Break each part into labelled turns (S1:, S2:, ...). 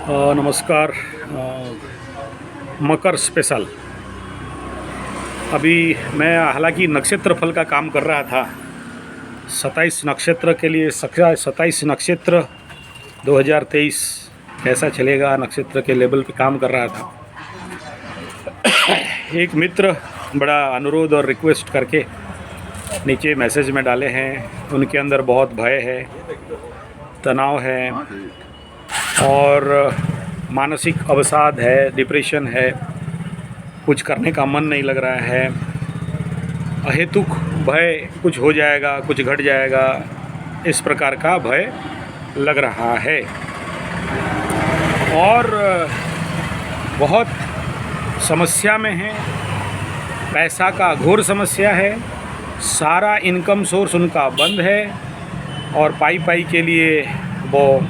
S1: नमस्कार। मकर स्पेशल। अभी मैं हालांकि नक्षत्र फल का काम कर रहा था 27 नक्षत्र के लिए। 27 नक्षत्र 2023 कैसा चलेगा नक्षत्र के लेवल पे काम कर रहा था। एक मित्र बड़ा अनुरोध और रिक्वेस्ट करके नीचे मैसेज में डाले हैं। उनके अंदर बहुत भय है, तनाव है और मानसिक अवसाद है, डिप्रेशन है, कुछ करने का मन नहीं लग रहा है, अहेतुक भय, कुछ हो जाएगा, कुछ घट जाएगा, इस प्रकार का भय लग रहा है। और बहुत समस्या में है, पैसा का घोर समस्या है, सारा इनकम सोर्स उनका बंद है और पाई के लिए वो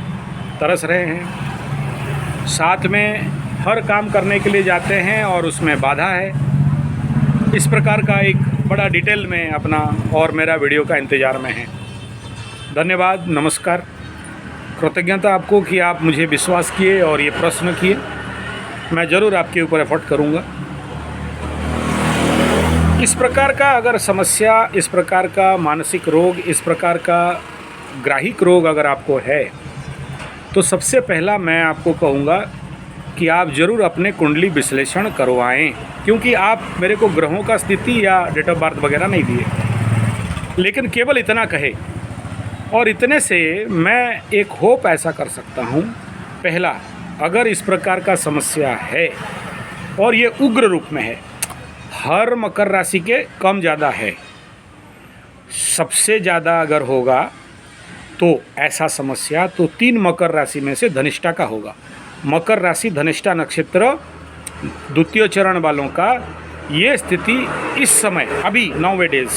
S1: तरस रहे हैं। साथ में हर काम करने के लिए जाते हैं और उसमें बाधा है। इस प्रकार का एक बड़ा डिटेल में अपना और मेरा वीडियो का इंतज़ार में है। धन्यवाद, नमस्कार, कृतज्ञता आपको कि आप मुझे विश्वास किए और ये प्रश्न किए। मैं ज़रूर आपके ऊपर एफर्ट करूँगा। इस प्रकार का अगर समस्या, इस प्रकार का मानसिक रोग, इस प्रकार का ग्राहिक रोग अगर आपको है तो सबसे पहला मैं आपको कहूँगा कि आप ज़रूर अपने कुंडली विश्लेषण करवाएं, क्योंकि आप मेरे को ग्रहों का स्थिति या डेट ऑफ बर्थ वगैरह नहीं दिए, लेकिन केवल इतना कहे और इतने से मैं एक होप ऐसा कर सकता हूँ। पहला, अगर इस प्रकार का समस्या है और ये उग्र रूप में है, हर मकर राशि के कम ज़्यादा है, सबसे ज़्यादा अगर होगा तो ऐसा समस्या तो 3 मकर राशि में से धनिष्ठा का होगा। मकर राशि धनिष्ठा नक्षत्र द्वितीय चरण वालों का ये स्थिति इस समय अभी नाउअडेज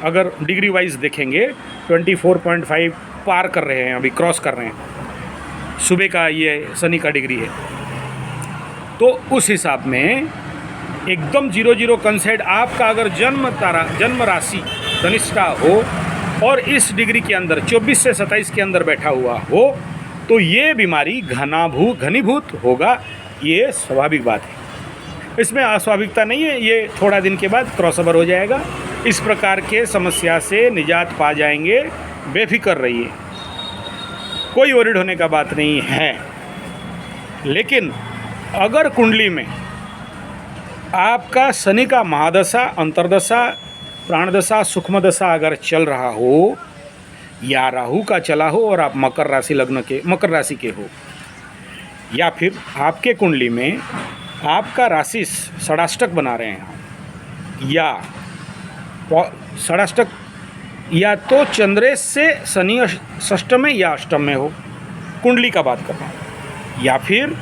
S1: अगर डिग्री वाइज देखेंगे 24.5 पार कर रहे हैं, अभी क्रॉस कर रहे हैं। सुबह का ये शनि का डिग्री है, तो उस हिसाब में एकदम 0 कंसेट आपका अगर जन्म राशि धनिष्ठा हो और इस डिग्री के अंदर 24 से 27 के अंदर बैठा हुआ हो तो ये बीमारी घनीभूत होगा। ये स्वाभाविक बात है, इसमें अस्वाभाविकता नहीं है। ये थोड़ा दिन के बाद क्रॉसओवर हो जाएगा। इस प्रकार के समस्या से निजात पा जाएंगे, बेफिक्र रहिए, कोई वरीड होने का बात नहीं है। लेकिन अगर कुंडली में आपका शनि का महादशा, अंतर्दशा, प्राणदशा, सूक्ष्म दशा अगर चल रहा हो या राहु का चला हो और आप मकर राशि के हो, या फिर आपके कुंडली में आपका राशि षडाष्टक बना रहे हैं या षडाष्टक, या तो चंद्रेश से शनि षष्ठम में या अष्टम में हो, कुंडली का बात कर रहा हूँ, या फिर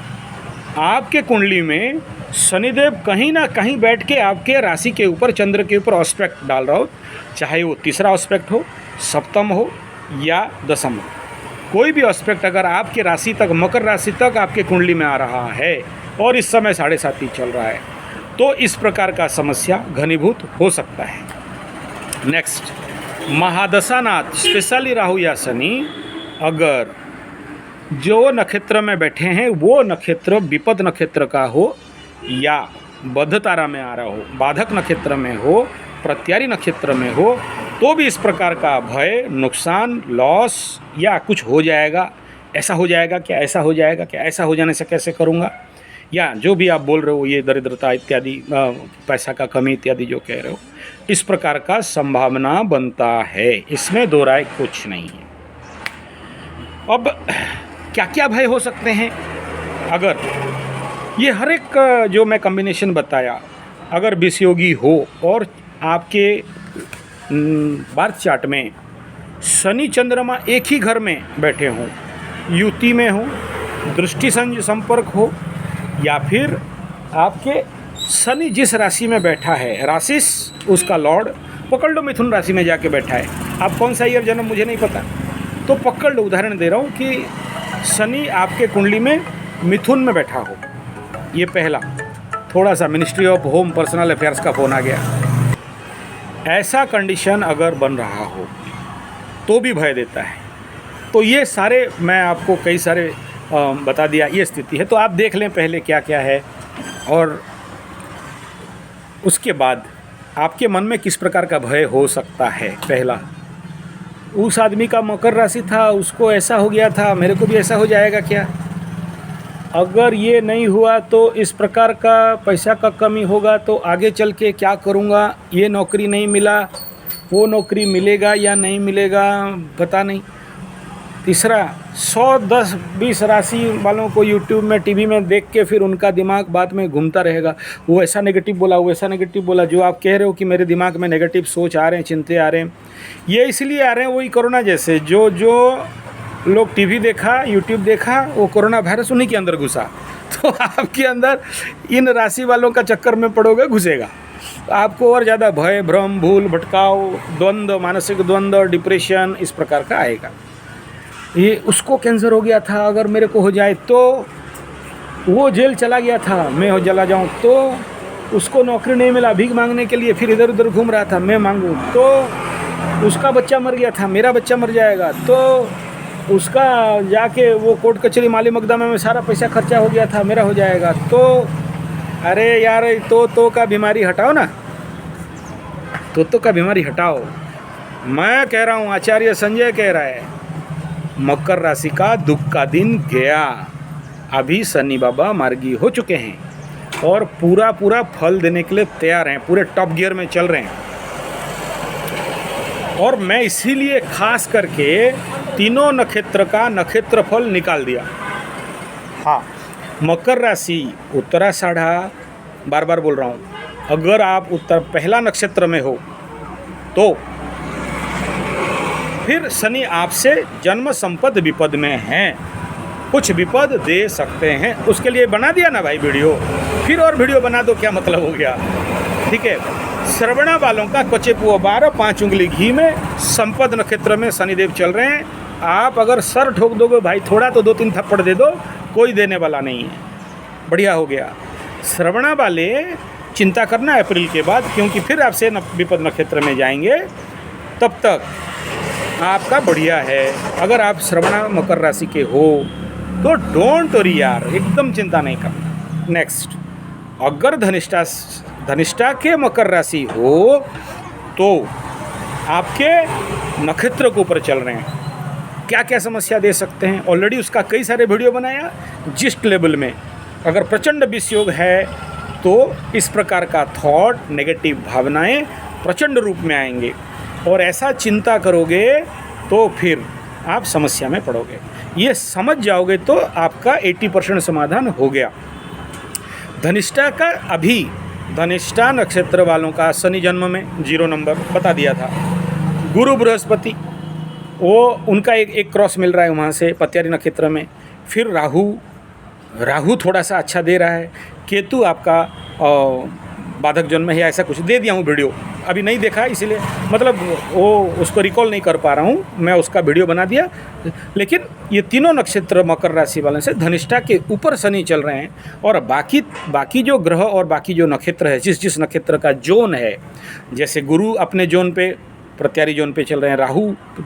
S1: आपके कुंडली में शनिदेव कहीं ना कहीं बैठ के आपके राशि के ऊपर, चंद्र के ऊपर ऑस्पेक्ट डाल रहा हो, चाहे वो तीसरा ऑस्पेक्ट हो, सप्तम हो या दशम हो, कोई भी ऑस्पेक्ट अगर आपके राशि तक, मकर राशि तक आपके कुंडली में आ रहा है और इस समय 7.5 चल रहा है, तो इस प्रकार का समस्या घनीभूत हो सकता है। नेक्स्ट, महादशानाथ स्पेशली राहु या शनि अगर जो नक्षत्र में बैठे हैं वो नक्षत्र विपद नक्षत्र का हो या बद्ध तारा में आ रहा हो, बाधक नक्षत्र में हो, प्रत्यारी नक्षत्र में हो, तो भी इस प्रकार का भय, नुकसान, लॉस या कुछ हो जाएगा, ऐसा हो जाएगा क्या, ऐसा हो जाएगा क्या, ऐसा हो जाने से कैसे करूँगा, या जो भी आप बोल रहे हो, ये दरिद्रता इत्यादि, पैसा का कमी इत्यादि जो कह रहे हो, इस प्रकार का संभावना बनता है। इसमें दो राय कुछ नहीं है। अब क्या क्या भय हो सकते हैं? अगर ये हर एक जो मैं कॉम्बिनेशन बताया अगर विषयोगी हो और आपके बर्थ चार्ट में शनि चंद्रमा एक ही घर में बैठे हों, युति में हो, दृष्टि संपर्क हो, या फिर आपके शनि जिस राशि में बैठा है, राशि उसका लॉर्ड पकड़ लो मिथुन राशि में जाके बैठा है, आप कौन सा ईयर जन्म मुझे नहीं पता, तो पकड़ लो, उदाहरण दे रहा हूँ कि शनि आपके कुंडली में मिथुन में बैठा हो। ये पहला, थोड़ा सा ministry of home personal affairs का फ़ोन आ गया। ऐसा कंडीशन अगर बन रहा हो तो भी भय देता है। तो ये सारे मैं आपको कई सारे बता दिया, ये स्थिति है। तो आप देख लें पहले क्या क्या है, और उसके बाद आपके मन में किस प्रकार का भय हो सकता है। पहला, उस आदमी का मकर राशि था, उसको ऐसा हो गया था, मेरे को भी ऐसा हो जाएगा क्या? अगर ये नहीं हुआ तो इस प्रकार का पैसा का कमी होगा, तो आगे चल के क्या करूँगा? ये नौकरी नहीं मिला, वो नौकरी मिलेगा या नहीं मिलेगा, पता नहीं। तीसरा, 100, 10, 20 राशि वालों को यूट्यूब में, टीवी में देख के फिर उनका दिमाग बाद में घूमता रहेगा, वो ऐसा नेगेटिव बोला, वो ऐसा नेगेटिव बोला। जो आप कह रहे हो कि मेरे दिमाग में नेगेटिव सोच आ रहे हैं, चिंते आ रहे हैं, ये इसलिए आ रहे हैं वही कोरोना जैसे, जो लोग टीवी देखा, यूट्यूब देखा, वो कोरोना वायरस उन्हीं के अंदर घुसा। तो आपके अंदर इन राशि वालों का चक्कर में पड़ोगे, घुसेगा आपको, और ज़्यादा भय, भ्रम, भूल, भटकाव, द्वंद्व, मानसिक द्वंद्व, डिप्रेशन इस प्रकार का आएगा। ये उसको कैंसर हो गया था, अगर मेरे को हो जाए तो, वो जेल चला गया था, मैं हो चला जाऊँ तो, उसको नौकरी नहीं मिला, भीख मांगने के लिए फिर इधर उधर घूम रहा था, मैं मांगूँ तो, उसका बच्चा मर गया था, मेरा बच्चा मर जाएगा तो, उसका जाके वो कोर्ट कचहरी माली मुकदमे में सारा पैसा खर्चा हो गया था, मेरा हो जाएगा तो। अरे यार, तो का बीमारी हटाओ ना, तो का बीमारी हटाओ। मैं कह रहा हूँ, आचार्य संजय कह रहा है, मकर राशि का दुख का दिन गया। अभी शनि बाबा मार्गी हो चुके हैं और पूरा फल देने के लिए तैयार हैं, पूरे टॉप गियर में चल रहे हैं। और मैं इसीलिए खास करके तीनों नक्षत्र का नक्षत्र फल निकाल दिया। हाँ, मकर राशि, उत्तराषाढ़ा, बार बार बोल रहा हूँ, अगर आप पहला नक्षत्र में हो तो फिर शनि आपसे जन्म संपद विपद में हैं, कुछ विपद दे सकते हैं। उसके लिए बना दिया ना भाई वीडियो, फिर और वीडियो बना दो, क्या मतलब हो गया? ठीक है। श्रवणा वालों का क्वचे पुआ 12, 5 उंगली घी में, संपद नक्षत्र में शनिदेव चल रहे हैं। आप अगर सर ठोक दोगे भाई, थोड़ा तो 2-3 थप्पड़ दे दो, कोई देने वाला नहीं है। बढ़िया हो गया। श्रवणा वाले चिंता करना अप्रैल के बाद, क्योंकि फिर आपसे विपद नक्षत्र में जाएंगे, तब तक आपका बढ़िया है। अगर आप श्रवणा मकर राशि के हो तो डोंट वरी यार, एकदम चिंता नहीं करना। नेक्स्ट, अगर धनिष्ठा के मकर राशि हो तो आपके नक्षत्र के ऊपर चल रहे हैं, क्या क्या समस्या दे सकते हैं, ऑलरेडी उसका कई सारे वीडियो बनाया जिस्ट लेवल में। अगर प्रचंड विषयोग है तो इस प्रकार का थॉट, नेगेटिव भावनाएं प्रचंड रूप में आएंगे, और ऐसा चिंता करोगे तो फिर आप समस्या में पड़ोगे। ये समझ जाओगे तो आपका 80% समाधान हो गया। धनिष्ठा का, अभी धनिष्ठा नक्षत्र वालों का शनि जन्म में 0 नंबर बता दिया था। गुरु बृहस्पति, वो उनका एक क्रॉस मिल रहा है वहाँ से पत्यारी नक्षत्र में। फिर राहु थोड़ा सा अच्छा दे रहा है। केतु आपका बाधक जन्म है, ऐसा कुछ दे दिया हूँ वीडियो, अभी नहीं देखा इसीलिए, मतलब वो उसको रिकॉल नहीं कर पा रहा हूँ, मैं उसका वीडियो बना दिया। लेकिन ये तीनों नक्षत्र मकर राशि वाले से धनिष्ठा के ऊपर शनि चल रहे हैं, और बाकी जो ग्रह और बाकी जो नक्षत्र है, जिस नक्षत्र का जोन है, जैसे गुरु अपने जोन पे प्रत्यारी जोन पे चल रहे हैं, राहु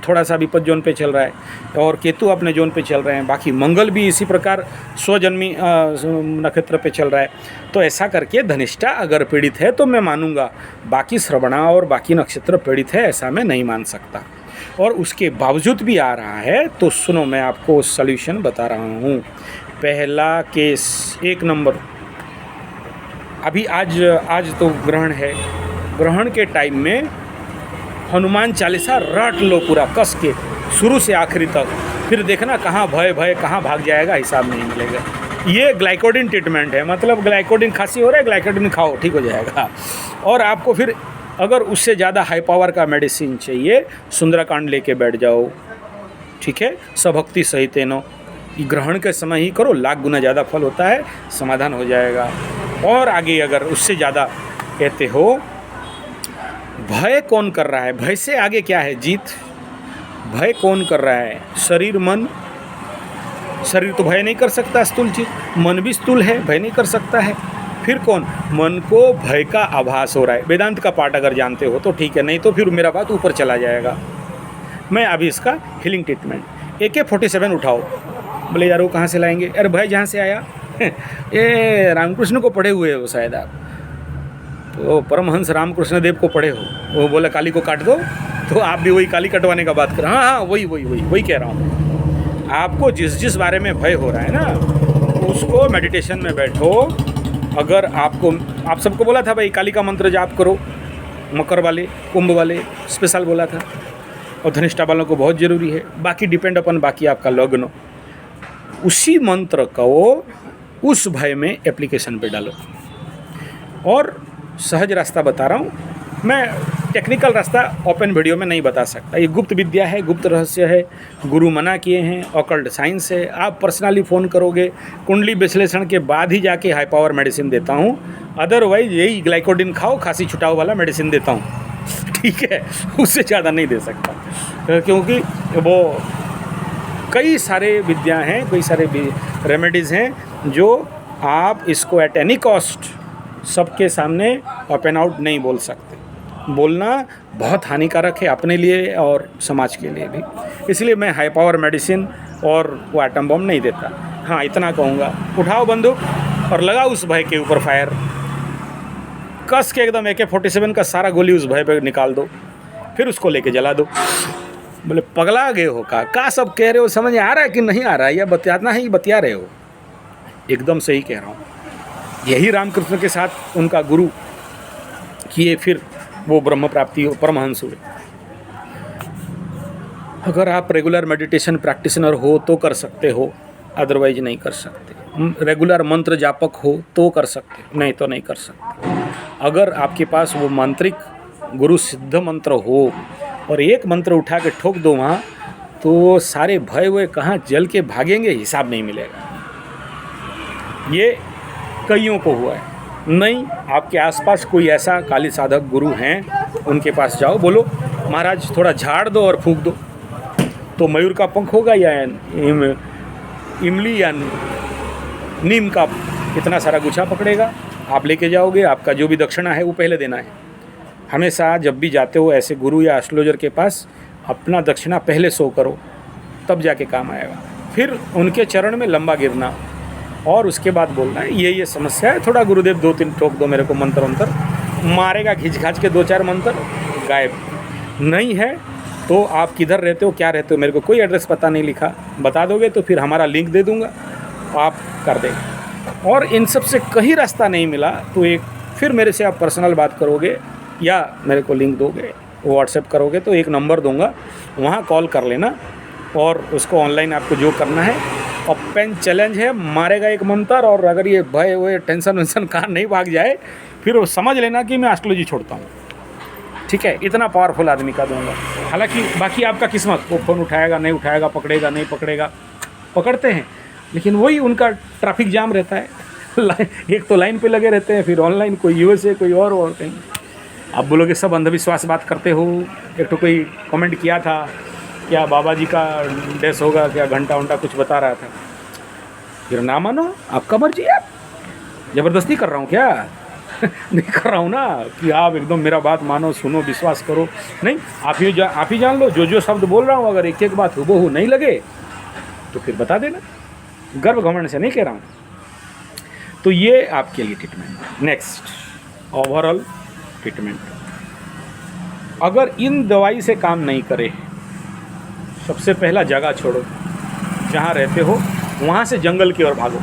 S1: थोड़ा सा विपद जोन पे चल रहा है, और केतु अपने जोन पे चल रहे हैं, बाकी मंगल भी इसी प्रकार स्वजन्मी नक्षत्र पे चल रहा है। तो ऐसा करके धनिष्ठा अगर पीड़ित है तो मैं मानूंगा, बाकी श्रवणा और बाकी नक्षत्र पीड़ित है ऐसा मैं नहीं मान सकता। और उसके बावजूद भी आ रहा है तो सुनो, मैं आपको सॉल्यूशन बता रहा हूँ। पहला केस 1 नंबर, अभी आज तो ग्रहण है, ग्रहण के टाइम में हनुमान चालीसा रट लो पूरा कस के, शुरू से आखिरी तक, फिर देखना कहाँ भय कहाँ भाग जाएगा, हिसाब नहीं मिलेगा। ये ग्लाइकोडिन ट्रीटमेंट है, मतलब ग्लाइकोडिन खांसी हो रहा है, ग्लाइकोडिन खाओ, ठीक हो जाएगा। और आपको फिर अगर उससे ज़्यादा हाई पावर का मेडिसिन चाहिए, सुंदरकांड लेके बैठ जाओ, ठीक है, सभक्ति सहितेनो, ग्रहण के समय ही करो, लाख गुना ज़्यादा फल होता है, समाधान हो जाएगा। और आगे अगर उससे ज़्यादा कहते हो, भय कौन कर रहा है, भय से आगे क्या है जीत, भय कौन कर रहा है, शरीर मन। शरीर तो भय नहीं कर सकता, स्थूल चीज, मन भी स्थूल है, भय नहीं कर सकता है। फिर कौन, मन को भय का आभास हो रहा है। वेदांत का पाठ अगर जानते हो तो ठीक है, नहीं तो फिर मेरा बात ऊपर चला जाएगा। मैं अभी इसका हीलिंग ट्रीटमेंट, AK-47 उठाओ, बोले यार वो कहाँ से लाएंगे? अरे भाई जहाँ से आया ये रामकृष्ण को पढ़े हुए हो शायद आप, तो परमहंस रामकृष्ण देव को पढ़े हो। वो बोला काली को काट दो, तो आप भी वही काली कटवाने का बात कर। हाँ हाँ वही कह रहा हूँ। आपको जिस बारे में भय हो रहा है ना, उसको मेडिटेशन में बैठो। अगर आप सबको बोला था भाई काली का मंत्र जाप करो, मकर वाले, कुंभ वाले स्पेशल बोला था, और धनिष्ठा वालों को बहुत ज़रूरी है। बाकी डिपेंड अपन बाकी आपका लग्न। उसी मंत्र को उस भय में एप्लीकेशन पे डालो। और सहज रास्ता बता रहा हूँ मैं, टेक्निकल रास्ता ओपन वीडियो में नहीं बता सकता। ये गुप्त विद्या है, गुप्त रहस्य है, गुरु मना किए हैं, ऑकल्ट साइंस है। आप पर्सनली फ़ोन करोगे, कुंडली विश्लेषण के बाद ही जाके हाई पावर मेडिसिन देता हूँ। अदरवाइज यही ग्लाइकोडिन खाओ, खांसी छुटाओ वाला मेडिसिन देता हूँ, ठीक है, उससे ज़्यादा नहीं दे सकता। क्योंकि वो कई सारे विद्या हैं, कई सारे रेमेडीज़ हैं जो आप इसको एट एनी कॉस्ट सबके सामने ओपन आउट नहीं बोल सकते। बोलना बहुत हानिकारक है अपने लिए और समाज के लिए भी। इसलिए मैं हाई पावर मेडिसिन और वो एटम बम नहीं देता। हाँ, इतना कहूँगा, उठाओ बंदूक और लगाओ उस भाई के ऊपर फायर, कस के एकदम AK-47 का सारा गोली उस भाई पे निकाल दो, फिर उसको लेके जला दो। बोले पगला गए हो का सब कह रहे हो, समझ आ रहा है कि नहीं आ रहा है, या बतियाना है, बतिया रहे हो? एकदम सही कह रहा हूँ। यही रामकृष्ण के साथ उनका गुरु किए, फिर वो ब्रह्म प्राप्ति हो, परमहंस हुए। अगर आप रेगुलर मेडिटेशन प्रैक्टिशनर हो तो कर सकते हो, अदरवाइज नहीं कर सकते। रेगुलर मंत्र जापक हो तो कर सकते, नहीं तो नहीं कर सकते। अगर आपके पास वो मांत्रिक गुरु सिद्ध मंत्र हो और एक मंत्र उठा के ठोक दो वहाँ, तो सारे भय हुए कहाँ जल के भागेंगे, हिसाब नहीं मिलेगा। ये कईयों को हुआ है। नहीं, आपके आसपास कोई ऐसा काली साधक गुरु हैं, उनके पास जाओ, बोलो महाराज थोड़ा झाड़ दो और फूंक दो, तो मयूर का पंख होगा या इमली या नीम का इतना सारा गुच्छा पकड़ेगा, आप लेके जाओगे। आपका जो भी दक्षिणा है वो पहले देना है। हमेशा जब भी जाते हो ऐसे गुरु या एस्ट्रोलॉजर के पास, अपना दक्षिणा पहले शो करो, तब जाके काम आएगा। फिर उनके चरण में लंबा गिरना और उसके बाद बोलना है ये समस्या है, थोड़ा गुरुदेव 2-3 ठोक दो मेरे को मंत्र मारेगा, घिंच घाच के 2-4 मंत्र गायब। नहीं है तो आप किधर रहते हो, क्या रहते हो, मेरे को कोई एड्रेस पता नहीं लिखा, बता दोगे तो फिर हमारा लिंक दे दूँगा, आप कर देंगे। और इन सब से कहीं रास्ता नहीं मिला तो फिर मेरे से आप पर्सनल बात करोगे या मेरे को लिंक दोगे, व्हाट्सएप करोगे, तो एक नंबर दूंगा, वहाँ कॉल कर लेना और उसको ऑनलाइन आपको जो करना है। ओपन चैलेंज है, मारेगा एक मंत्र, और अगर ये भय हुए टेंशन वेंशन कहाँ नहीं भाग जाए, फिर वो समझ लेना कि मैं एस्ट्रोलॉजी छोड़ता हूँ, ठीक है। इतना पावरफुल आदमी का दूंगा। हालांकि बाकी आपका किस्मत, वो फ़ोन उठाएगा नहीं उठाएगा, पकड़ेगा नहीं पकड़ेगा, पकड़ते हैं, लेकिन वही उनका ट्रैफिक जाम रहता है। एक तो लाइन पे लगे रहते हैं, फिर ऑनलाइन कोई USA कोई और कहीं। आप बोलोगे सब अंधविश्वास बात करते हो। एक तो कोई कमेंट किया था, क्या बाबा जी का डेस होगा क्या, घंटा वंटा कुछ बता रहा था। फिर ना मानो, आपका मर्जी है। ज़बरदस्ती कर रहा हूँ क्या? नहीं कर रहा हूँ ना कि आप एकदम मेरा बात मानो, सुनो, विश्वास करो। नहीं, आप ही जान लो, जो शब्द बोल रहा हूँ अगर एक एक बात हुबहू नहीं लगे तो फिर बता देना। गर्व घमंड से नहीं कह रहा हूँ। तो ये आपके लिए ट्रीटमेंट। Next, overall treatment. अगर इन दवाई से काम नहीं करे, सबसे पहला जगह छोड़ो, जहाँ रहते हो वहाँ से जंगल की ओर भागो।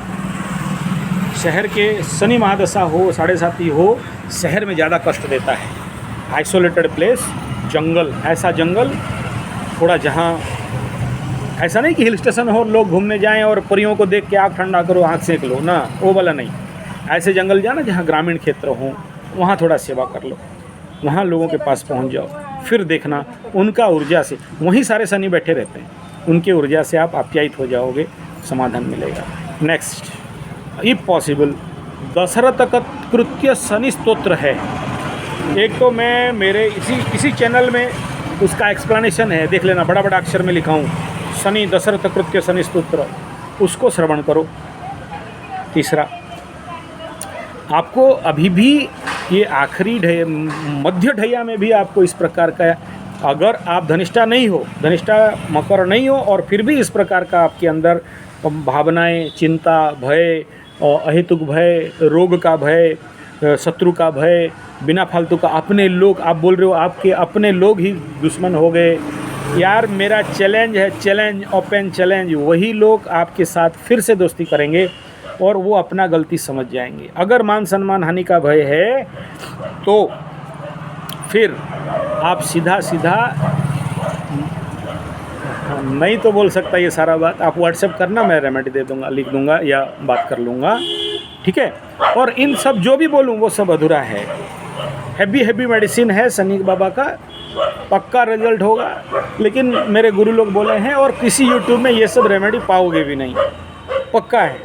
S1: शहर के शनि महादशा हो, 7.5 हो, शहर में ज़्यादा कष्ट देता है। आइसोलेटेड प्लेस, जंगल, ऐसा जंगल थोड़ा जहाँ ऐसा नहीं कि हिल स्टेशन हो, लोग घूमने जाएं और परियों को देख के आँख ठंडा करो, आँख सेंक लो ना, वो वाला नहीं। ऐसे जंगल जाना जहाँ ग्रामीण क्षेत्र हो, वहाँ थोड़ा सेवा कर लो, वहाँ लोगों के पास पहुँच जाओ, फिर देखना उनका ऊर्जा से, वहीं सारे शनि बैठे रहते हैं, उनके ऊर्जा से आप आप्यायित हो जाओगे, समाधान मिलेगा। नेक्स्ट, इफ पॉसिबल, दशरथ कृत्य शनि स्तोत्र है। एक तो मैं मेरे इसी चैनल में उसका एक्सप्लेनेशन है, देख लेना, बड़ा बड़ा अक्षर में लिखा हूँ, शनि दशरथ कृत्य शनि स्तोत्र, उसको श्रवण करो। तीसरा, आपको अभी भी ये आखिरी मध्य ढैया में भी आपको इस प्रकार का, अगर आप धनिष्ठा नहीं हो, धनिष्ठा मकर नहीं हो और फिर भी इस प्रकार का आपके अंदर भावनाएं, चिंता, भय, अहेतुक भय, रोग का भय, शत्रु का भय, बिना फालतू का अपने लोग, आप बोल रहे हो आपके अपने लोग ही दुश्मन हो गए। यार मेरा चैलेंज है, चैलेंज, ओपन चैलेंज, वही लोग आपके साथ फिर से दोस्ती करेंगे और वो अपना गलती समझ जाएंगे। अगर मान सम्मान हानि का भय है तो फिर आप सीधा सीधा, नहीं तो बोल सकता ये सारा बात, आप व्हाट्सएप करना, मैं रेमेडी दे दूंगा, लिख दूंगा या बात कर लूँगा, ठीक है। और इन सब जो भी बोलूँ वो सब अधूरा है। हैवी मेडिसिन है शनि बाबा का, पक्का रिजल्ट होगा। लेकिन मेरे गुरु लोग बोले हैं और किसी यूट्यूब में ये सब रेमेडी पाओगे भी नहीं, पक्का है,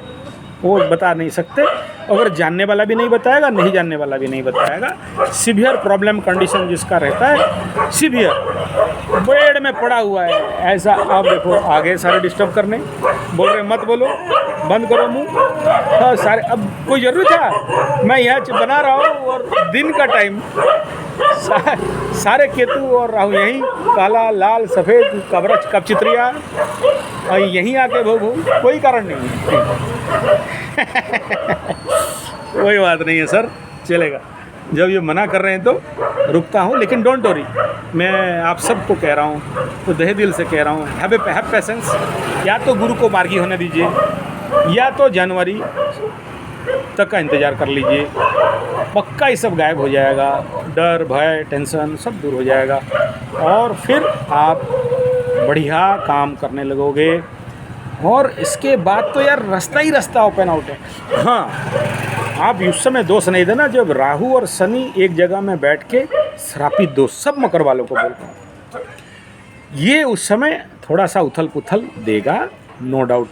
S1: वो बता नहीं सकते। अगर जानने वाला भी नहीं बताएगा, नहीं जानने वाला भी नहीं बताएगा। सीवियर प्रॉब्लम कंडीशन जिसका रहता है, सीवियर बेड में पड़ा हुआ है ऐसा, आप देखो आगे सारे डिस्टर्ब करने बोल रहे, मत बोलो, बंद करो मुंह। हाँ सारे, अब कोई जरूरी था, मैं यहाँ बना रहा हूँ और दिन का टाइम, सारे केतु और राहु यहीं, काला लाल सफ़ेद कवरच कपचित्रिया, और यहीं आके भोगू, कोई कारण नहीं है। कोई बात नहीं है सर, चलेगा। जब ये मना कर रहे हैं तो रुकता हूँ, लेकिन डोंट वरी, मैं आप सबको कह रहा हूँ, तो तहे दिल से कह रहा हूँ, हैव पेशेंस। या तो गुरु को मार्गी होने दीजिए, या तो जनवरी तक का इंतज़ार कर लीजिए, पक्का ये सब गायब हो जाएगा, डर भय टेंशन सब दूर हो जाएगा और फिर आप बढ़िया काम करने लगोगे। और इसके बाद तो यार रास्ता ही रास्ता ओपन आउट है। हाँ, आप उस समय दोष नहीं देना जब राहु और शनि एक जगह में बैठ के श्रापित दोष, सब मकर वालों को बोलता हूँ, ये उस समय थोड़ा सा उथल पुथल देगा, नो डाउट।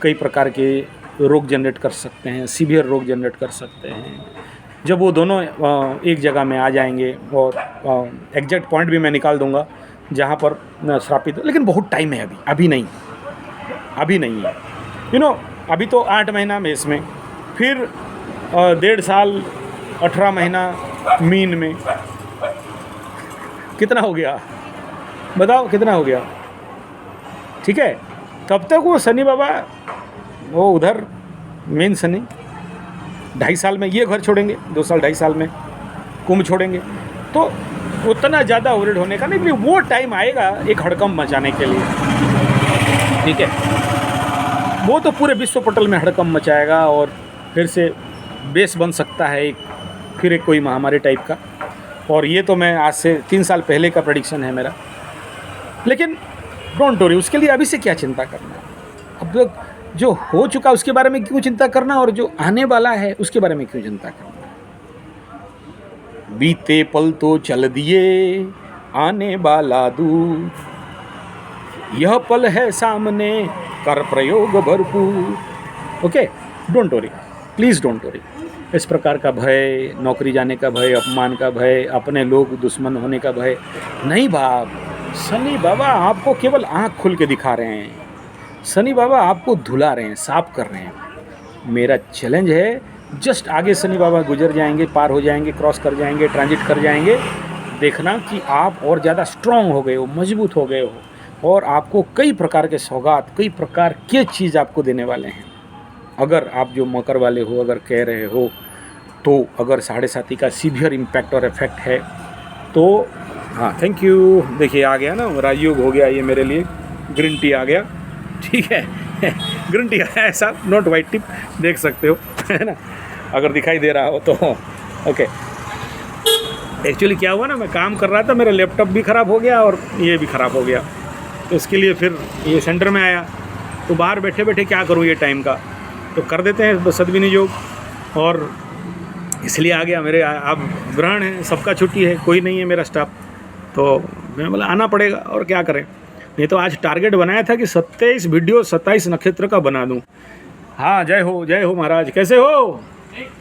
S1: कई प्रकार के रोग जनरेट कर सकते हैं, सीवियर रोग जनरेट कर सकते हैं। जब वो दोनों एक जगह में आ जाएंगे, और एग्जैक्ट पॉइंट भी मैं निकाल दूंगा जहाँ पर श्रापित, लेकिन बहुत टाइम है, अभी नहीं है, अभी तो 8 महीना में इसमें, फिर 1.5 साल 18 महीना मीन में, कितना हो गया बताओ, कितना हो गया, ठीक है। तब तक वो शनि बाबा वो उधर मेन शनि 2.5 साल में ये घर छोड़ेंगे, 2 साल 2.5 साल में कुंभ छोड़ेंगे, तो उतना ज़्यादा ओवरहेड होने का नहीं, वो टाइम आएगा एक हड़कंप मचाने के लिए, ठीक है। वो तो पूरे विश्व पटल में हड़कंप मचाएगा और फिर से बेस बन सकता है फिर एक कोई महामारी टाइप का। और ये तो मैं आज से 3 साल पहले का प्रेडिक्शन है मेरा, लेकिन डोंट वरी, उसके लिए अभी से क्या चिंता करना। अब तक जो हो चुका उसके बारे में क्यों चिंता करना, और जो आने वाला है उसके बारे में क्यों चिंता करना। बीते पल तो चल दिए, आने वाला दूर, यह पल है सामने, कर प्रयोग भरपूर। Okay, don't worry, please don't worry. इस प्रकार का भय, नौकरी जाने का भय, अपमान का भय, अपने लोग दुश्मन होने का भय नहीं बाप। शनि बाबा आपको केवल आँख खुल के दिखा रहे हैं, शनि बाबा आपको धुला रहे हैं, साफ कर रहे हैं। मेरा चैलेंज है, जस्ट आगे शनि बाबा गुजर जाएंगे, पार हो जाएंगे, क्रॉस कर जाएंगे, ट्रांजिट कर जाएंगे, देखना कि आप और ज़्यादा स्ट्रॉन्ग हो गए हो, मजबूत हो गए हो, और आपको कई प्रकार के सौगात, कई प्रकार के चीज़ आपको देने वाले हैं। अगर आप जो मकर वाले हो, अगर कह रहे हो तो अगर 7.5 का सीवियर इम्पैक्ट और इफेक्ट है तो हाँ, थैंक यू। देखिए आ गया ना, राजयोग हो गया ये मेरे लिए, ग्रीन टी आ गया, ठीक है। ग्रीन टी आया है साहब, नॉट वाइट टिप, देख सकते हो, है ना, अगर दिखाई दे रहा हो तो। ओके, एक्चुअली क्या हुआ ना, मैं काम कर रहा था, मेरा लैपटॉप भी ख़राब हो गया और ये भी ख़राब हो गया, तो इसके लिए फिर ये सेंटर में आया। तो बाहर बैठे बैठे क्या करूँ ये टाइम का, तो कर देते हैं सद्विनियोग, और इसलिए आ गया। मेरे अब ग्रहण है, सबका छुट्टी है, कोई नहीं है मेरा स्टाफ, तो मैं बोला आना पड़ेगा, और क्या करें। नहीं तो आज टारगेट बनाया था कि 27 वीडियो 27 नक्षत्र का बना दूं। हाँ, जय हो महाराज, कैसे हो?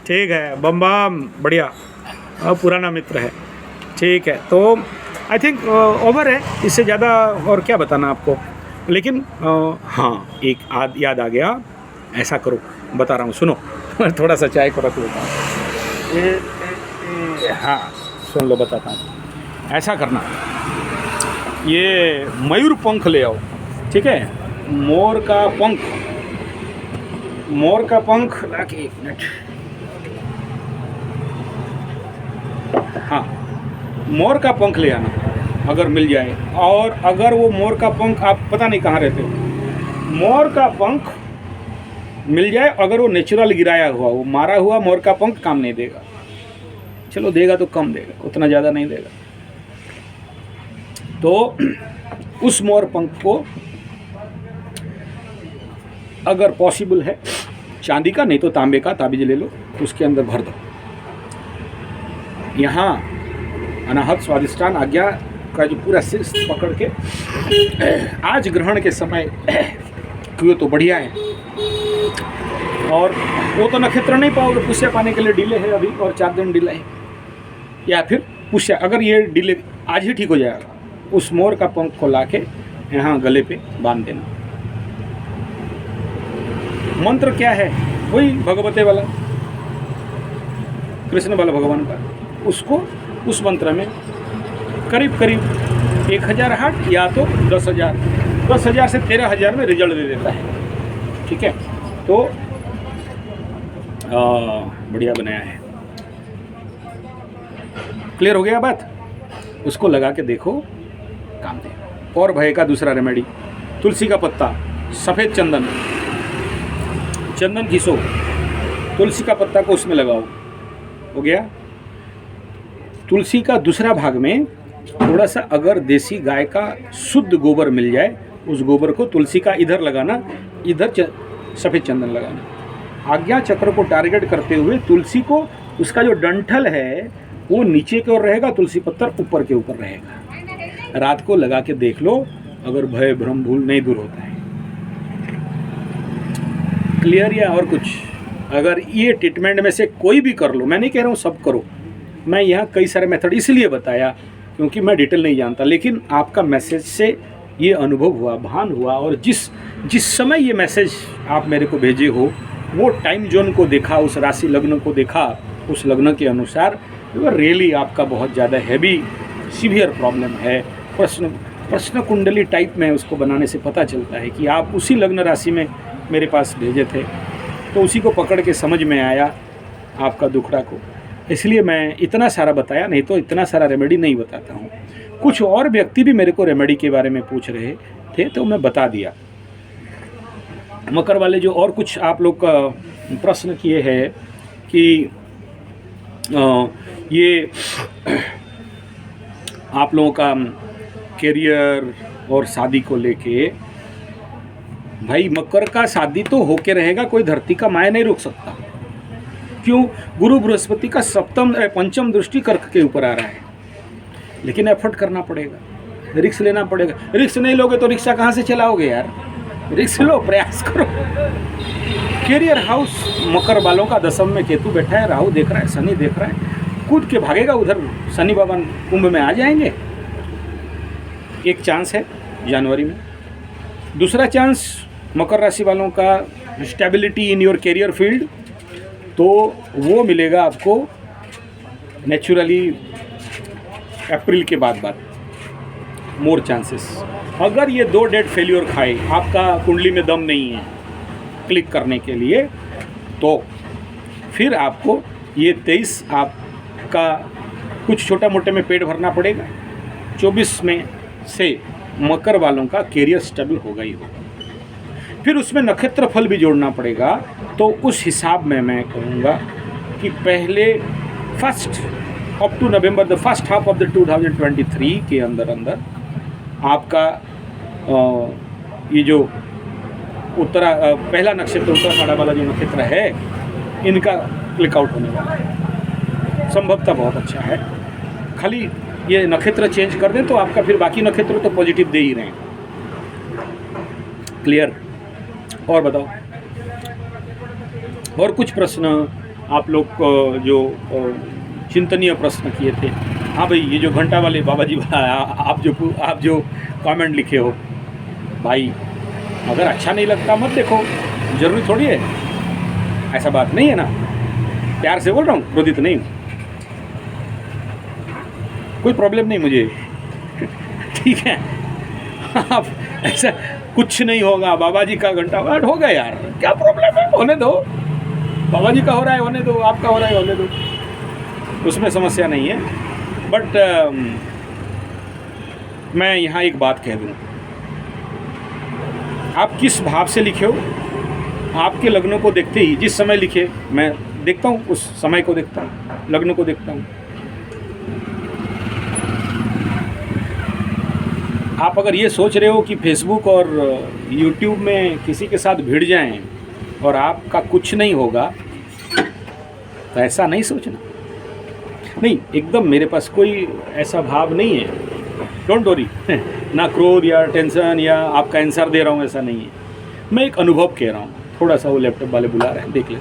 S1: ठीक है, बम बम, बढ़िया, अब पुराना मित्र है, ठीक है। तो आई थिंक ओवर है, इससे ज़्यादा और क्या बताना आपको। लेकिन हाँ, एक याद आ गया, ऐसा करो, बता रहा हूँ, सुनो। थोड़ा सा चाय को रख लेता हूँ। हाँ सुन लो, बताता हूँ। ऐसा करना, ये मयूर पंख ले आओ, ठीक है, मोर का पंख लाके, एक मिनट, हाँ, मोर का पंख ले आना अगर मिल जाए। और अगर वो मोर का पंख, आप पता नहीं कहाँ रहते हो, मोर का पंख मिल जाए, अगर वो नेचुरल गिराया हुआ, वो मारा हुआ मोर का पंख काम नहीं देगा। चलो देगा तो कम देगा, उतना ज़्यादा नहीं देगा। तो उस मोर पंख को अगर पॉसिबल है चांदी का, नहीं तो तांबे का ताबीज ले लो, उसके अंदर भर दो। यहाँ अनाहत स्वादिष्टान आज्ञा का जो पूरा शीर्ष पकड़ के आज ग्रहण के समय क्यों तो बढ़िया है। और वो तो नक्षत्र नहीं पाओगे, पुष्य पाने के लिए डिले है अभी, और 4 दिन डिले है। या फिर पुष्य, अगर ये डिले आज ही ठीक हो जाएगा, उस मोर का पंख को लाके यहाँ गले पे बांध देना। मंत्र क्या है? वही भगवते वाला, कृष्ण वाला भगवान का। उसको उस मंत्र में करीब करीब 1000 हाथ या तो 10,000, 10,000 से 13,000 में रिजल्ट दे देता है। ठीक है, तो बढ़िया बनाया है। क्लियर हो गया बात? उसको लगा के देखो, काम दे। और भय का दूसरा रेमेडी, तुलसी का पत्ता, सफ़ेद चंदन, चंदन घिसो, तुलसी का पत्ता को उसमें लगाओ, हो गया। तुलसी का दूसरा भाग में थोड़ा सा अगर देसी गाय का शुद्ध गोबर मिल जाए, उस गोबर को तुलसी का इधर लगाना, इधर सफ़ेद चंदन लगाना। आज्ञा चक्र को टारगेट करते हुए तुलसी को, उसका जो डंठल है वो नीचे की ओर रहेगा, तुलसी पत्थर ऊपर के ऊपर रहेगा। रात को लगा के देख लो, अगर भय भ्रम भूल नहीं दूर होता है। क्लियर? या और कुछ? अगर ये ट्रीटमेंट में से कोई भी कर लो, मैं नहीं कह रहा हूँ सब करो, मैं यहाँ कई सारे मेथड इसलिए बताया क्योंकि मैं डिटेल नहीं जानता, लेकिन आपका मैसेज से ये अनुभव हुआ, भान हुआ, और जिस समय ये मैसेज आप मेरे को भेजे हो, वो टाइम जोन को देखा, उस राशि लग्न को देखा, उस लग्न के अनुसार रियली आपका बहुत ज़्यादा हैवी सीवियर प्रॉब्लम है। प्रश्न कुंडली टाइप में उसको बनाने से पता चलता है कि आप उसी लग्न राशि में मेरे पास भेजे थे, तो उसी को पकड़ के समझ में आया आपका दुखड़ा को, इसलिए मैं इतना सारा बताया, नहीं तो इतना सारा रेमेडी नहीं बताता हूँ। कुछ और व्यक्ति भी मेरे को रेमेडी के बारे में पूछ रहे थे, तो मैं बता दिया। मकर वाले जो और कुछ आप लोग का प्रश्न किए हैं कि ये आप लोगों का करियर और शादी को लेके, भाई मकर का शादी तो होके रहेगा, कोई धरती का माया नहीं रोक सकता। क्यों? गुरु बृहस्पति का पंचम दृष्टि कर्क के ऊपर आ रहा है, लेकिन एफर्ट करना पड़ेगा, रिस्क लेना पड़ेगा। रिस्क नहीं लोगे तो रिक्शा कहाँ से चलाओगे यार? रिस्क लो, प्रयास करो। कैरियर हाउस मकर वालों का 10वीं में केतु बैठा है, राहु देख रहा है, शनि देख रहा है, कूद के भागेगा उधर, शनि बाबा कुंभ में आ जाएंगे। एक चांस है जनवरी में। दूसरा चांस मकर राशि वालों का stability in your career field, तो वो मिलेगा आपको नेचुरली अप्रैल के बाद मोर चांसेस। अगर ये 2 डेट फेल्योर खाए, आपका कुंडली में दम नहीं है क्लिक करने के लिए, तो फिर आपको ये 23 आपका कुछ छोटा मोटे में पेट भरना पड़ेगा। 24 में से मकर वालों का कैरियर स्टेबल होगा ही होगा। फिर उसमें नक्षत्र फल भी जोड़ना पड़ेगा, तो उस हिसाब में मैं कहूँगा कि पहले up to November, the first half of the 2023 के अंदर आपका ये जो पहला नक्षत्र उत्तराषाढ़ा वाला जो नक्षत्र है, इनका क्लिकआउट होने वाला है। संभवतः बहुत अच्छा है, खाली ये नक्षत्र चेंज कर दें तो आपका फिर बाकी नक्षत्र तो पॉजिटिव दे ही रहे हैं। क्लियर? और बताओ, और कुछ प्रश्न आप लोग जो चिंतनीय प्रश्न किए थे। हाँ भाई, ये जो घंटा वाले बाबा जी वाला आप जो कमेंट लिखे हो, भाई अगर अच्छा नहीं लगता मत देखो, जरूरी थोड़ी है, ऐसा बात नहीं है ना। प्यार से बोल रहा हूँ, क्रोधित नहीं हूँ, कोई प्रॉब्लम नहीं मुझे। ठीक है, आप ऐसा कुछ नहीं होगा, बाबा जी का घंटा हो गया यार, क्या प्रॉब्लम है, होने दो, बाबा जी का हो रहा है होने दो, आपका हो रहा है होने दो, उसमें समस्या नहीं है। बट मैं यहाँ एक बात कह दूँ, आप किस भाव से लिखे हो, आपके लग्नों को देखते ही जिस समय लिखे, मैं देखता हूँ, उस समय को देखता हूँ, लग्न को देखता हूँ। आप अगर ये सोच रहे हो कि फेसबुक और यूट्यूब में किसी के साथ भिड़ जाएं और आपका कुछ नहीं होगा, तो ऐसा नहीं सोचना। नहीं, एकदम मेरे पास कोई ऐसा भाव नहीं है, डोंट वरी ना क्रोध या टेंशन या आपका आंसर दे रहा हूँ, ऐसा नहीं है। मैं एक अनुभव कह रहा हूँ। थोड़ा सा वो लैपटॉप वाले बुला रहे हैं, देख लेता हूँ।